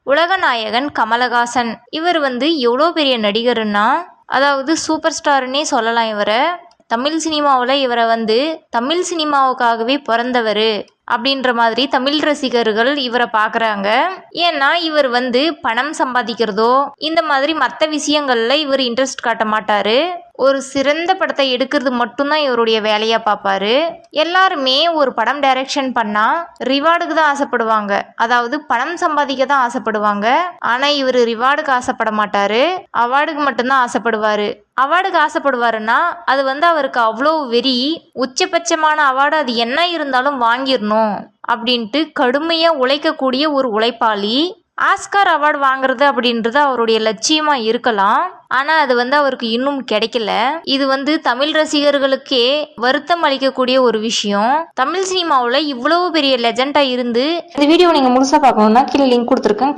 உலக நாயகன் கமலஹாசன். இவர் எவ்வளோ பெரிய நடிகர்னா, அதாவது சூப்பர் ஸ்டார்னே சொல்லலாம் இவரை. தமிழ் சினிமாவில் இவரை தமிழ் சினிமாவுக்காகவே பிறந்தவர் அப்படின்ற மாதிரி தமிழ் ரசிகர்கள் இவரை பார்க்குறாங்க. ஏன்னா இவர் பணம் சம்பாதிக்கிறதோ இந்த மாதிரி மற்ற விஷயங்கள்ல இவர் இன்ட்ரெஸ்ட் காட்ட மாட்டாரு. ஒரு சிறந்த படத்தை எடுக்கிறது மட்டும்தான் இவருடைய வேலையா பார்ப்பாரு. எல்லாருமே ஒரு படம் டைரக்ஷன் பண்ணா ரிவார்டுக்கு தான் ஆசைப்படுவாங்க, அதாவது பணம் சம்பாதிக்க தான் ஆசைப்படுவாங்க. ஆனா இவர் ரிவார்டுக்கு ஆசைப்பட மாட்டாரு, அவார்டுக்கு மட்டும்தான் ஆசைப்படுவாரு. அவார்டுக்கு ஆசைப்படுவாருன்னா அது அவருக்கு அவ்வளோ வெறி. உச்சபட்சமான அவார்டு அது என்ன இருந்தாலும் வாங்கிடணும் அப்படின்ட்டு கடுமையாக உழைக்கக்கூடிய ஒரு உழைப்பாளி. ஆஸ்கார் அவார்டு வாங்குறது அப்படின்றது அவருடைய லட்சியமா இருக்கலாம். ஆனா அது அவருக்கு இன்னும் கிடைக்கல. இது தமிழ் ரசிகர்களுக்கே வருத்தம் அளிக்கக்கூடிய ஒரு விஷயம். தமிழ் சினிமாவில் இவ்வளவு பெரிய லெஜெண்டா இருந்து இந்த வீடியோ நீங்க முழுசா பார்க்கணும்னா கீழே லிங்க் கொடுத்துருக்கேன்.